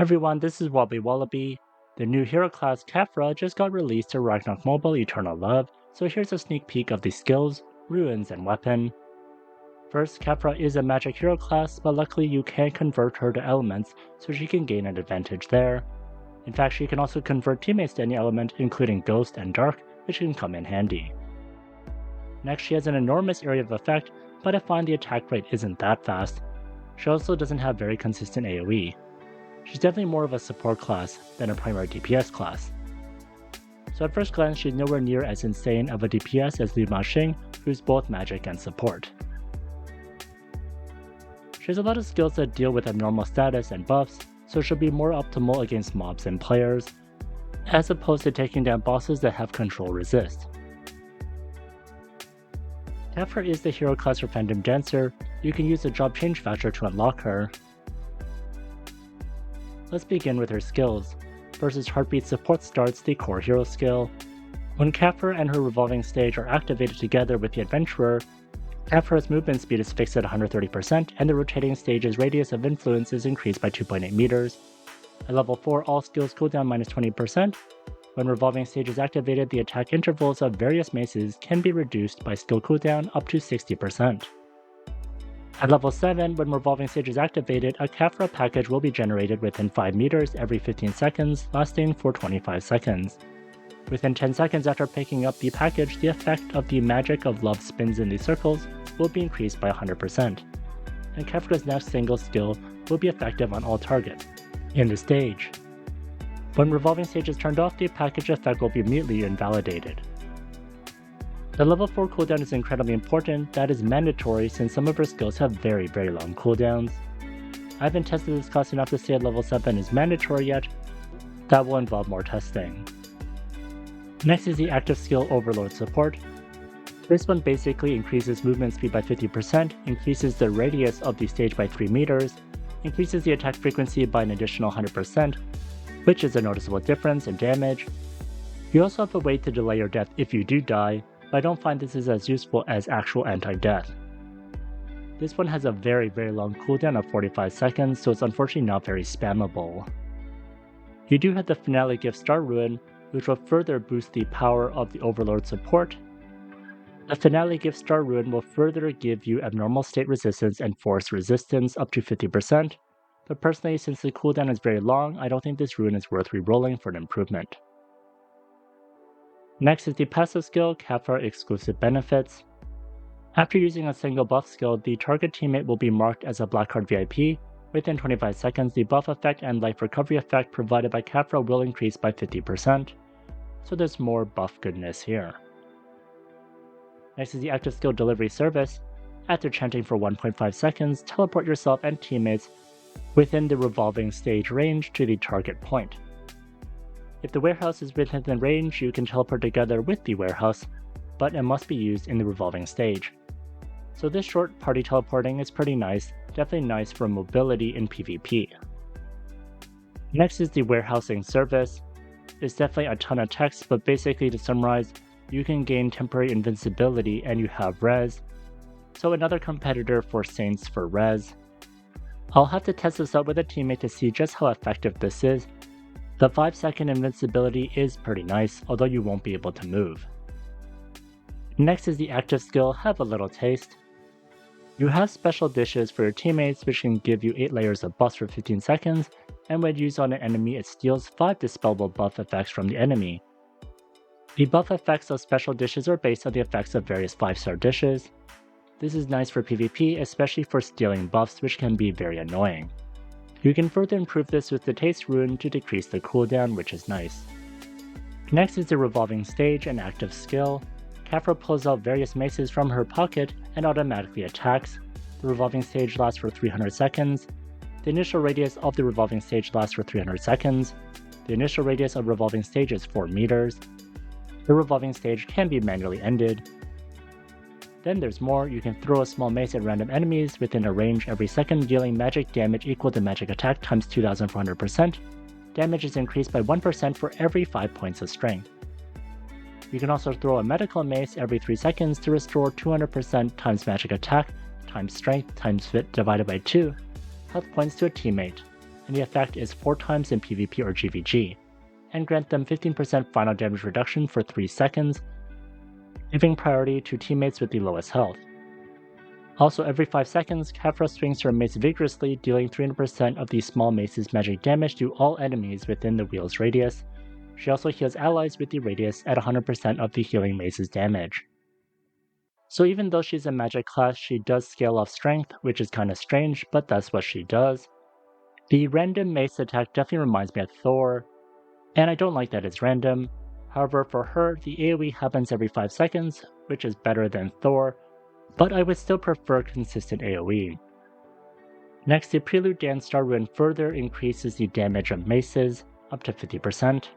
everyone, this is WobblyWallaby. The new hero class Kafra just got released to Ragnarok Mobile Eternal Love, so here's a sneak peek of the skills, ruins, and weapon. First, Kafra is a magic hero class, but luckily you can convert her to elements, so she can gain an advantage there. In fact, she can also convert teammates to any element, including Ghost and Dark, which can come in handy. Next, she has an enormous area of effect, but I find the attack rate isn't that fast. She also doesn't have very consistent AoE. She's definitely more of a support class than a primary DPS class. So at first glance, she's nowhere near as insane of a DPS as Liu Maxing, who's both magic and support. She has a lot of skills that deal with abnormal status and buffs, so she'll be more optimal against mobs and players, as opposed to taking down bosses that have control resist. Kafra is the hero class for Phantom Dancer. You can use the job change voucher to unlock her. Let's begin with her skills. First is Heartbeat Support starts the core hero skill. When Kafra and her revolving stage are activated together with the Adventurer, Kafra's movement speed is fixed at 130% and the rotating stage's radius of influence is increased by 2.8 meters. At level 4, all skills cooldown minus 20%. When revolving stage is activated, the attack intervals of various maces can be reduced by skill cooldown up to 60%. At level 7, when revolving stage is activated, a Kafra package will be generated within 5 meters every 15 seconds, lasting for 25 seconds. Within 10 seconds after picking up the package, the effect of the Magic of Love spins in the circles will be increased by 100%, and Kafra's next single skill will be effective on all targets in the stage. When revolving stage is turned off, the package effect will be immediately invalidated. The level 4 cooldown is incredibly important. That is mandatory since some of her skills have very long cooldowns. I haven't tested this class enough to say level 7 is mandatory yet. That will involve more testing. Next is the active skill Overload Support. This one basically increases movement speed by 50%, increases the radius of the stage by 3 meters, increases the attack frequency by an additional 100%, which is a noticeable difference in damage. You also have a way to delay your death if you do die, but I don't find this is as useful as actual anti-death. This one has a very long cooldown of 45 seconds, so it's unfortunately not very spammable. You do have the Finale Gift Star Ruin, which will further boost the power of the Overlord support. The Finale Gift Star Ruin will further give you abnormal state resistance and force resistance up to 50%, but personally, since the cooldown is very long, I don't think this rune is worth rerolling for an improvement. Next is the passive skill, Kafra Exclusive Benefits. After using a single buff skill, the target teammate will be marked as a black card VIP. Within 25 seconds, the buff effect and life recovery effect provided by Kafra will increase by 50%, so there's more buff goodness here. Next is the active skill Delivery Service. After chanting for 1.5 seconds, teleport yourself and teammates within the revolving stage range to the target point. If the warehouse is within the range, you can teleport together with the warehouse, but it must be used in the revolving stage. So this short party teleporting is pretty nice, definitely nice for mobility in PvP. Next is the warehousing service. It's definitely a ton of text, but basically to summarize, you can gain temporary invincibility and you have res, so another competitor for Saints for res. I'll have to test this out with a teammate to see just how effective this is. The 5-second invincibility is pretty nice, although you won't be able to move. Next is the active skill Have a Little Taste. You have special dishes for your teammates which can give you 8 layers of buffs for 15 seconds, and when used on an enemy it steals 5 dispellable buff effects from the enemy. The buff effects of special dishes are based on the effects of various 5-star dishes. This is nice for PvP, especially for stealing buffs, which can be very annoying. You can further improve this with the Taste Rune to decrease the cooldown, which is nice. Next is the Revolving Stage and active skill. Kafra pulls out various maces from her pocket and automatically attacks. The revolving stage lasts for 300 seconds. The initial radius of the revolving stage lasts for 300 seconds. The initial radius of revolving stage is 4 meters. The revolving stage can be manually ended. Then there's more. You can throw a small mace at random enemies within a range every second, dealing magic damage equal to magic attack times 2400%. Damage is increased by 1% for every 5 points of strength. You can also throw a medical mace every 3 seconds to restore 200% times magic attack times strength times fit divided by 2 health points to a teammate, and the effect is 4 times in PvP or GVG, and grant them 15% final damage reduction for 3 seconds, giving priority to teammates with the lowest health. Also, every 5 seconds, Kafra swings her mace vigorously, dealing 300% of the small mace's magic damage to all enemies within the wheel's radius. She also heals allies with the radius at 100% of the healing mace's damage. So even though she's a magic class, she does scale off strength, which is kinda strange, but that's what she does. The random mace attack definitely reminds me of Thor, and I don't like that it's random. However, for her, the AoE happens every 5 seconds, which is better than Thor, but I would still prefer consistent AoE. Next, the Prelude Dance Star Rune further increases the damage of maces, up to 50%,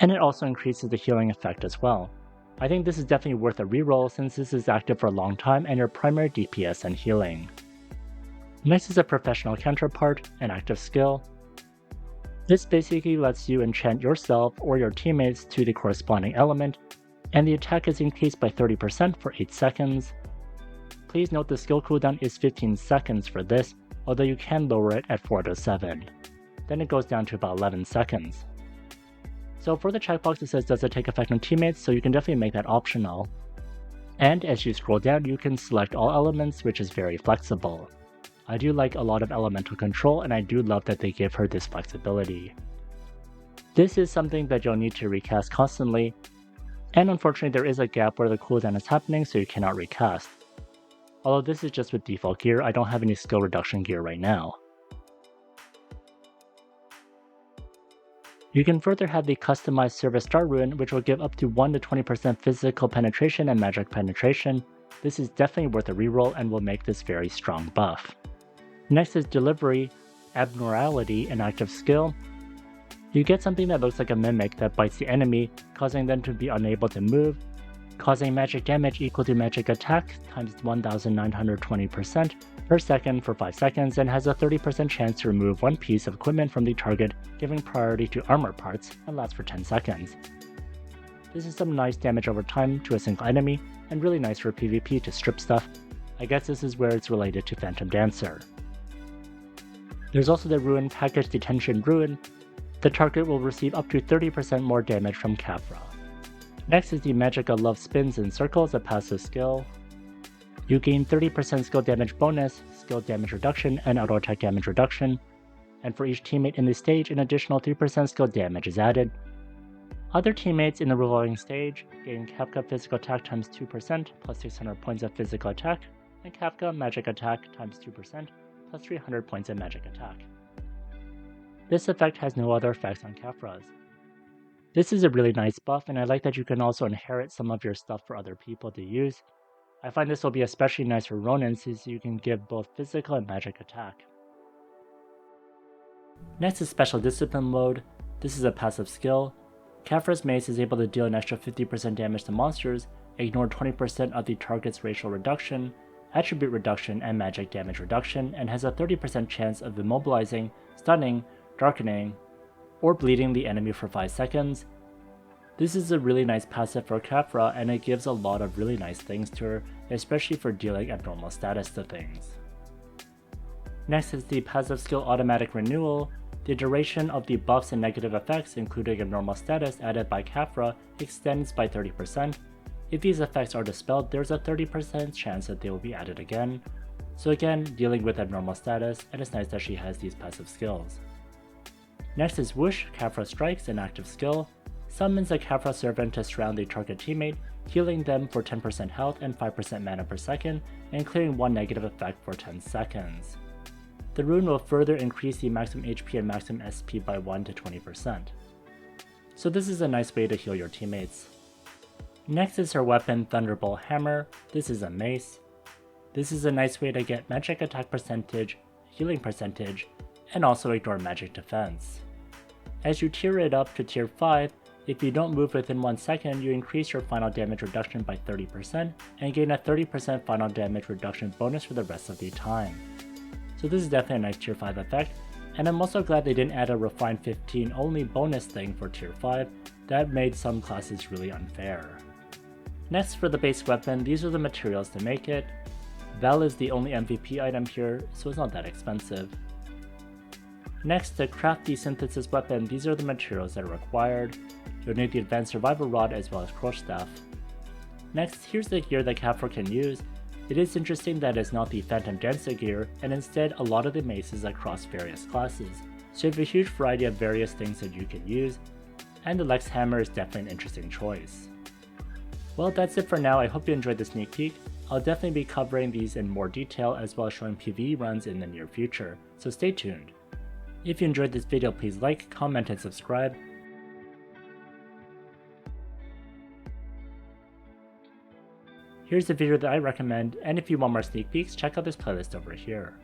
and it also increases the healing effect as well. I think this is definitely worth a reroll since this is active for a long time and your primary DPS and healing. Next is a Professional Counterpart, an active skill. This basically lets you enchant yourself or your teammates to the corresponding element, and the attack is increased by 30% for 8 seconds. Please note the skill cooldown is 15 seconds for this, although you can lower it at 4 to 7. Then it goes down to about 11 seconds. So for the checkbox it says does it take effect on teammates, so you can definitely make that optional. And as you scroll down you can select all elements, which is very flexible. I do like a lot of elemental control and I do love that they give her this flexibility. This is something that you'll need to recast constantly, and unfortunately there is a gap where the cooldown is happening so you cannot recast. Although this is just with default gear, I don't have any skill reduction gear right now. You can further have the customized Service Star Rune, which will give up to 1 to 20% physical penetration and magic penetration. This is definitely worth a reroll and will make this very strong buff. Next is Delivery, Abnormality, an active skill. You get something that looks like a mimic that bites the enemy, causing them to be unable to move, causing magic damage equal to magic attack times 1920% per second for 5 seconds, and has a 30% chance to remove one piece of equipment from the target, giving priority to armor parts, and lasts for 10 seconds. This is some nice damage over time to a single enemy, and really nice for PvP to strip stuff. I guess this is where it's related to Phantom Dancer. There's also the Ruin Package Detention Ruin. The target will receive up to 30% more damage from Kafra. Next is the Magicka Love Spins in Circles, a passive skill. You gain 30% skill damage bonus, skill damage reduction, and auto attack damage reduction, and for each teammate in the stage an additional 3% skill damage is added. Other teammates in the revolving stage gain Kafka physical attack times 2% plus 600 points of physical attack, and Kafka magic attack times 2% plus 300 points of magic attack. This effect has no other effects on Kafras. This is a really nice buff, and I like that you can also inherit some of your stuff for other people to use. I find this will be especially nice for Ronin since you can give both physical and magic attack. Next is Special Discipline Mode. This is a passive skill. Kafra's mace is able to deal an extra 50% damage to monsters, ignore 20% of the target's racial reduction, attribute reduction, and magic damage reduction, and has a 30% chance of immobilizing, stunning, darkening, or bleeding the enemy for 5 seconds. This is a really nice passive for Kafra, and it gives a lot of really nice things to her, especially for dealing abnormal status to things. Next is the passive skill Automatic Renewal. The duration of the buffs and negative effects, including abnormal status added by Kafra, extends by 30%. If these effects are dispelled, there's a 30% chance that they will be added again. So again, dealing with abnormal status, and it's nice that she has these passive skills. Next is Whoosh, Kafra Strikes, an active skill. Summons a Kafra servant to surround the target teammate, healing them for 10% health and 5% mana per second, and clearing one negative effect for 10 seconds. The rune will further increase the maximum HP and maximum SP by 1 to 20%. So this is a nice way to heal your teammates. Next is her weapon Thunderbolt Hammer. This is a mace. This is a nice way to get magic attack percentage, healing percentage, and also ignore magic defense. As you tier it up to tier 5, if you don't move within 1 second, you increase your final damage reduction by 30% and gain a 30% final damage reduction bonus for the rest of the time. So this is definitely a nice tier 5 effect, and I'm also glad they didn't add a Refine 15 only bonus thing for tier 5, that made some classes really unfair. Next for the base weapon, these are the materials to make it. Val is the only MVP item here, so it's not that expensive. Next, to craft the synthesis weapon, these are the materials that are required. You'll need the advanced survival rod as well as crush staff. Next, here's the gear that Kafra can use. It is interesting that it's not the Phantom Dancer gear, and instead a lot of the maces across various classes, so you have a huge variety of various things that you can use, and the Lex Hammer is definitely an interesting choice. Well, that's it for now. I hope you enjoyed the sneak peek. I'll definitely be covering these in more detail as well as showing PvE runs in the near future, so stay tuned. If you enjoyed this video, please like, comment, and subscribe. Here's the video that I recommend, and if you want more sneak peeks, check out this playlist over here.